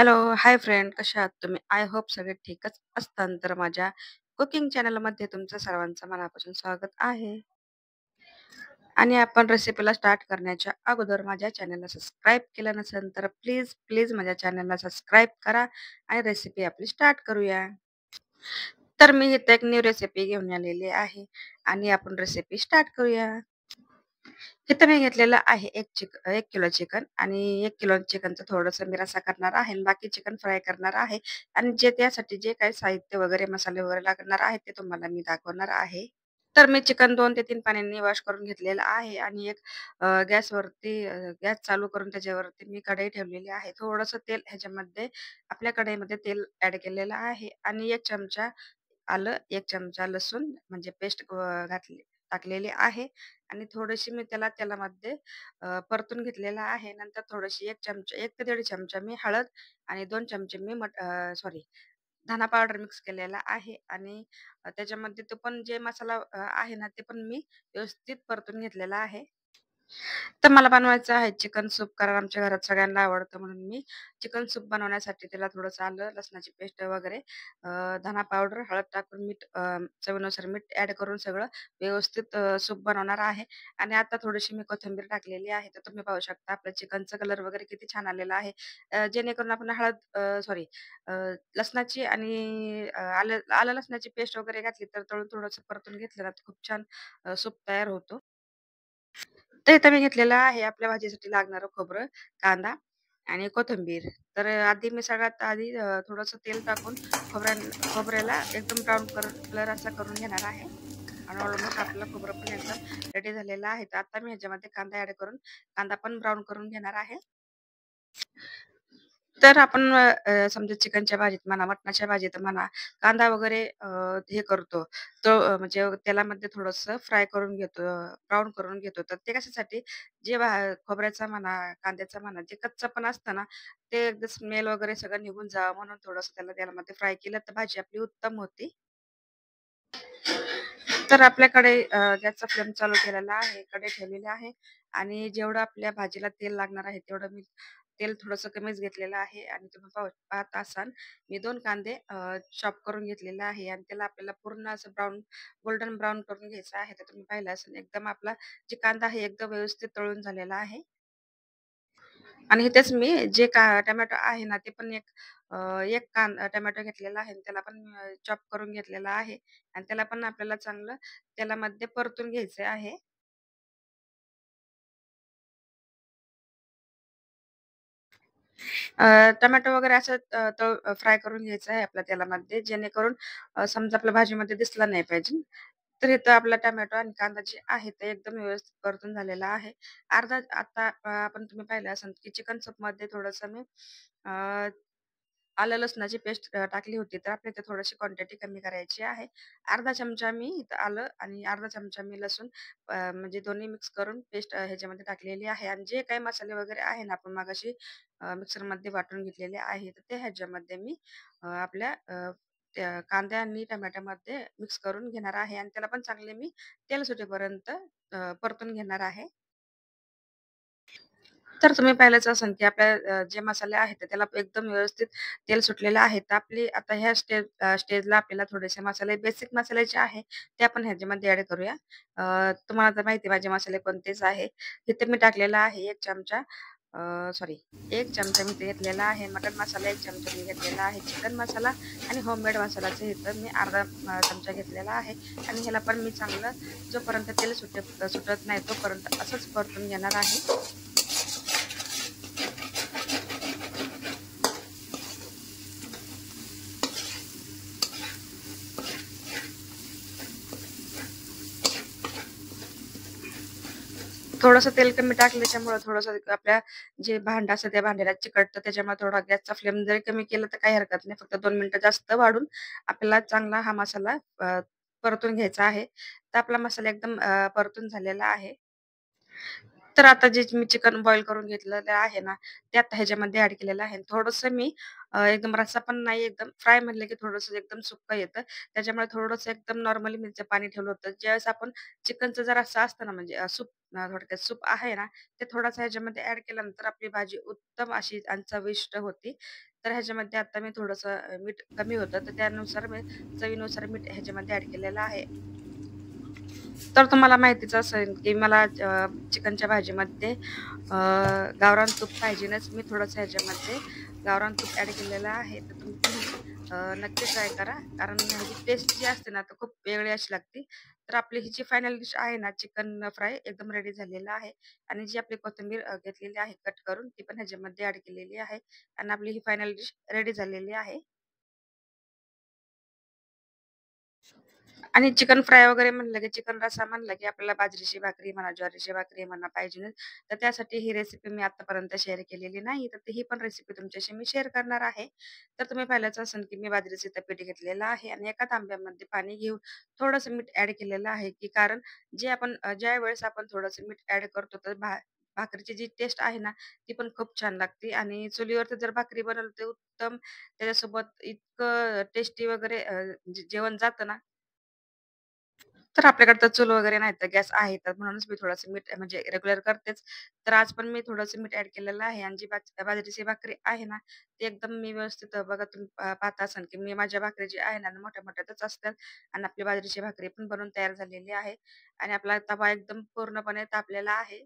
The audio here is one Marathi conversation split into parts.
हॅलो, हाय फ्रेंड, कशा आहात तुम्ही? आय होप सगळे ठीकच असताल. तर माझ्या कुकिंग चॅनलमध्ये तुमचं सर्वांचं मनापासून स्वागत आहे. आणि आपण रेसिपीला स्टार्ट करण्याच्या अगोदर माझ्या चॅनलला सबस्क्राईब केलं नसेल तर प्लीज, प्लीज माझ्या चॅनलला सबस्क्राईब करा आणि रेसिपी आपली स्टार्ट करूया. तर मी इथे एक न्यू रेसिपी घेऊन आलेली आहे आणि आपण रेसिपी स्टार्ट करूया. इथं मी घेतलेलं आहे 1 किलो चिकन आणि 1 किलो चिकनचं थोडंसं मी रस्सा करणार आहे आणि बाकी चिकन फ्राय करणार आहे आणि जे त्यासाठी जे काही साहित्य वगैरे, मसाले वगैरे लागणार आहेत, ते तुम्हाला मी दाखवणार आहे. तर मी चिकन 2 ते 3 पाण्याने वॉश करून घेतलेलं आहे आणि एक गॅस चालू करून त्याच्यावरती मी कढई ठेवलेली आहे. थोडंसं तेल ह्याच्यामध्ये आपल्या कढईमध्ये तेल ॲड केलेलं आहे आणि 1 चमचा आलं, 1 चमचा लसूण म्हणजे पेस्ट टाकलेली आहे आणि थोडीशी मी त्याला तेलामध्ये परतून घेतलेलं आहे. नंतर थोडीशी 1 चमचा 1 ते 1.5 चमचा मी हळद आणि 2 चमचे मी सॉरी धना पावडर मिक्स केलेला आहे आणि त्याच्यामध्ये तो पण जे मसाला आहे ना, ते पण मी व्यवस्थित परतून घेतलेला आहे. तर मला बनवायचं आहे चिकन सूप कारण आमच्या घरात सगळ्यांना आवडतं म्हणून मी चिकन सूप बनवण्यासाठी त्याला थोडंसं आलं, लसणाची पेस्ट वगैरे धना पावडर, हळद टाकून चवीनुसार मीठ ॲड करून सगळं व्यवस्थित सूप बनवणार आहे आणि आता थोडीशी मी कोथिंबीर टाकलेली आहे. तर तुम्ही पाहू शकता आपलं चिकनचा कलर वगैरे किती छान आलेला आहे. जेणेकरून आपण लसणाची आणि आलं आलं लसणाची पेस्ट वगैरे घातली तर तळून थोडंसं परतून घेतलं ना, तर खूप छान सूप तयार होतो. तर इथं मी घेतलेलं आहे आपल्या भाजीसाठी लागणारं खोबरं, कांदा आणि कोथिंबीर. तर आधी मी सगळ्यात आधी थोडंसं तेल टाकून खोबऱ्याला एकदम ब्राऊन कलर असा करून घेणार आहे आणि ऑलमोस्ट आपलं खोबरं पण एकदम रेडी झालेलं आहे. तर आता मी ह्याच्यामध्ये कांदा ॲड करून कांदा पण ब्राऊन करून घेणार आहे. तर आपण समजा चिकनच्या भाजीत म्हणा, मटणाच्या भाजीत म्हणा, कांदा वगैरे हे करतो. तो म्हणजे तेलामध्ये थोडंसं फ्राय करून घेतो, ब्राउन करून घेतो. तर ते कशासाठी जे खोबऱ्याचा म्हणा, कांद्याचा म्हणा, जे कच्चं पण असतं ना, ते एकदा स्मेल वगैरे सगळं निघून जावं म्हणून थोडंसं त्याला तेलामध्ये फ्राय केलं तर भाजी आपली उत्तम होते. तर आपल्याकडे गॅसचा फ्लेम चालू केलेला आहे, कढई ठेवलेली आहे आणि जेवढं आपल्या भाजीला तेल लागणार आहे, तेवढं मी तेल थोडंसं कमीच घेतलेलं आहे आणि तुम्ही पाहत असाल, मी 2 कांदे चॉप करून घेतलेले आहे आणि त्याला आपल्याला पूर्ण असं गोल्डन ब्राउन करून घ्यायचं आहे. तर तुम्ही पाहिलं असेल एकदम आपला जे कांदा आहे एकदम व्यवस्थित तळून झालेला आहे. आणि इथेच मी जे टोमॅटो आहे ना, ते पण एक टोमॅटो घेतलेला आहे आणि त्याला पण चॉप करून घेतलेला आहे आणि त्याला पण आपल्याला चांगलं तेलामध्ये परतून घ्यायचं आहे. टोमॅटो वगैरे असं फ्राय करून घ्यायचं आहे आपल्या तेलामध्ये जेणेकरून समजा आपल्या भाजीमध्ये दिसला नाही पाहिजे. तर इथं आपला टोमॅटो आणि कांदा जे आहे ते एकदम व्यवस्थित परतून झालेला आहे. आता आपण तुम्ही पाहिलं असेल की चिकन सूपमध्ये थोडंसं मी अ, आलं लसणाची पेस्ट टाकली होती. तर आपल्याला इथे थोडीशी क्वांटिटी कमी करायची आहे. अर्धा चमचा मी इथं आलं आणि अर्धा चमचा मी लसूण म्हणजे दोन्ही मिक्स करून पेस्ट ह्याच्यामध्ये टाकलेली आहे आणि जे काही मसाले वगैरे आहे ना, आपण मगाशी मिक्सरमध्ये वाटून घेतलेले आहे. तर ते ह्याच्यामध्ये मी आपल्या त्या कांद्या आणि टोमॅटोमध्ये मिक्स करून घेणार आहे आणि त्याला पण चांगले मी तेल सुटेपर्यंत परतून घेणार आहे. तर तुम्ही पाहिलंच असेल, की आपल्या जे मसाले आहेत ते त्याला एकदम व्यवस्थित तेल सुटलेलं आहे. तर आपली आता ह्या स्टेजला आपल्याला थोडेसे मसाले, बेसिक मसाले जे आहे, ते आपण ह्याच्यामध्ये ॲड करूया. तुम्हाला तर माहिती आहे माझे मसाले कोणतेच आहे. तिथे मी टाकलेला आहे 1 चमचा 1 चमचा मी इथे घेतलेला आहे. मटण मसाला 1 चमचा मी घेतलेला आहे. चिकन मसाला आणि होममेड मसाल्याचं इथं मी अर्धा चमचा घेतलेला आहे आणि ह्याला पण मी चांगलं जोपर्यंत तेल सुटत नाही तोपर्यंत असंच परतून घेणार आहे. थोडंसं तेल कमी टाकल्याच्यामुळं थोडंसं आपल्या जे भांडं असतं त्या भांड्याला चिकटतं. त्याच्यामुळे थोडा गॅसचा फ्लेम जरी कमी केला तर काही हरकत नाही. फक्त 2 मिनिटं जास्त वाढून आपल्याला चांगला हा मसाला परतून घ्यायचा आहे. तर आपला मसाला एकदम परतून झालेला आहे. तर आता जे मी चिकन बॉईल करून घेतलेलं आहे ना, ते आता ह्याच्यामध्ये ॲड केलेलं आहे. थोडंसं मी एकदम रस्सा पण नाही, एकदम फ्राय म्हणलं की थोडंसं एकदम सुक्कं येतं. त्याच्यामुळे थोडंसं एकदम नॉर्मली मी त्याचं पाणी ठेवलं होतं. ज्यावेळेस आपण चिकनचा जर रस्सा असतं ना, म्हणजे सूप, थोडक्यात सूप आहे ना, ते थोडंसं ह्याच्यामध्ये ॲड केल्यानंतर आपली भाजी उत्तम अशी आणि चविष्ट होती. तर ह्याच्यामध्ये आता मी थोडंसं मीठ कमी होतं, तर त्यानुसार मी चवीनुसार मीठ ह्याच्यामध्ये ॲड केलेलं आहे. तर तुम्हाला माहितीच असेल, की मला चिकनच्या भाजीमध्ये गावरान तूप पाहिजेनच. मी थोडंसं ह्याच्यामध्ये गावरान तूप ॲड केलेलं आहे. तर तुम्ही नक्की ट्राय करा. कारण ह्याची टेस्ट जी असते ना, तर खूप वेगळी अशी लागते. तर आपली ही जी फायनल डिश आहे ना, चिकन फ्राय एकदम रेडी झालेला आहे. आणि जी आपली कोथिंबीर घेतलेली आहे कट करून, ती पण ह्याच्यामध्ये ॲड केलेली आहे. आणि आपली ही फायनल डिश रेडी झालेली आहे. आणि चिकन फ्राय वगैरे म्हणलं, की चिकन रस्सा म्हणलं, की आपल्याला बाजरीची भाकरी म्हणा, ज्वारीची भाकरी म्हणा पाहिजेच. तर त्यासाठी ही रेसिपी मी आतापर्यंत शेअर केलेली नाही. तर ही पण रेसिपी तुमच्याशी मी शेअर करणार आहे. तर तुम्ही पाहिलंच असेल, की मी बाजरीचं पीठ घेतलेलं आहे आणि एका तांब्यामध्ये पाणी घेऊन थोडंसं मीठ ॲड केलेलं आहे, की कारण जे आपण ज्यावेळेस आपण थोडंसं मीठ ॲड करतो, तर भाकरीची जी टेस्ट आहे ना, ती पण खूप छान लागते आणि चुलीवरती जर भाकरी बनवली, तर उत्तम त्याच्यासोबत इतकं टेस्टी वगैरे जेवण जातं ना. तर आपल्याकडे तर चूल वगैरे नाही, तर गॅस आहे. तर म्हणूनच मी थोडंसं मीठ म्हणजे रेग्युलर करतेच. तर आज पण मी थोडंसं मीठ ॲड केलेलं आहे आणि जी बाजरीची भाकरी आहे ना, ती एकदम मी व्यवस्थित बघा तुम्ही पाहता असाल, की मी माझ्या भाकरी जी आहे ना, मोठ्या-मोठ्याच असतात आणि आपली बाजरीची भाकरी पण बनवून तयार झालेली आहे आणि आपला तवा एकदम पूर्णपणे तापलेला आहे.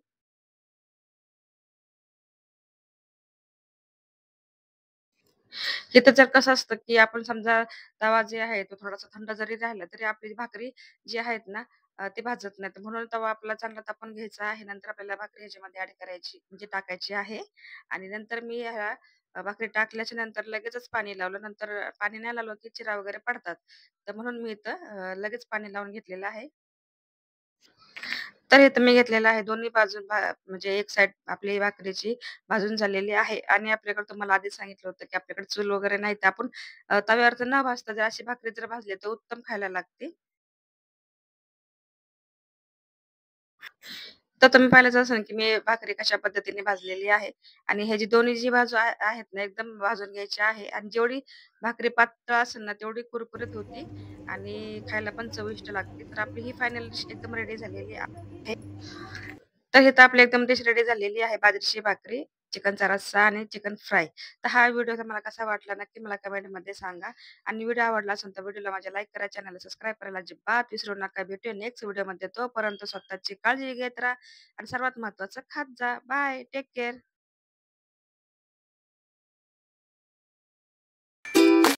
इथं जर कसं असतं, की आपण समजा तवा जे आहे तो थोडासा थंड जरी राहिला, तरी आपली भाकरी जी आहेत ना, ते भाजत नाहीत. म्हणून तवा आपला चांगला तापून घ्यायचा आहे. नंतर आपल्याला भाकरी ह्याच्यामध्ये ॲड करायची म्हणजे टाकायची आहे आणि नंतर मी ह्या भाकरी टाकल्याच्या नंतर लगेचच पाणी लावलं. नंतर पाणी नाही लावलं, की चिरा वगैरे पडतात. तर म्हणून मी इथं लगेच पाणी लावून घेतलेलं आहे. तर इथं मी घेतलेलं आहे दोन्ही बाजून म्हणजे एक साइड आपली भाकरीची भाजून झालेली आहे आणि आपल्याकडे तुम्हाला आधीच सांगितलं होतं, की आपल्याकडे चूल वगैरे नाही तर आपण तव्यावर तर न भाजता जर अशी भाकरी जर भाजली तर उत्तम खायला लागते. तर तुम्ही पाहिलंच असेल, की मी भाकरी कशा पद्धतीने भाजलेली आहे आणि ह्याची दोन्ही जी बाजू आहेत ना, एकदम भाजून घ्यायची आहे आणि जेवढी भाकरी पातळ असेल ना, तेवढी कुरकुरीत होती आणि खायला पण चविष्ट लागते. तर आपली ही फायनल डिश एकदम रेडी झालेली आहे. तर हे तर आपली एकदम डिश रेडी झालेली आहे. बाजरीची भाकरी, चिकनचा रस्सा आणि चिकन फ्राय. तर हा व्हिडिओ तुम्हाला कसा वाटला नक्की मला कमेंटमध्ये सांगा. आणि व्हिडिओ आवडला असेल तर व्हिडिओला माझ्या लाईक करा, चॅनलला सबस्क्राईब करायला अजिबात विसरू नका. भेटूया नेक्स्ट व्हिडिओमध्ये. तोपर्यंत स्वतःची काळजी घेत राहा आणि सर्वात महत्त्वाचं खात जा. बाय. Take care.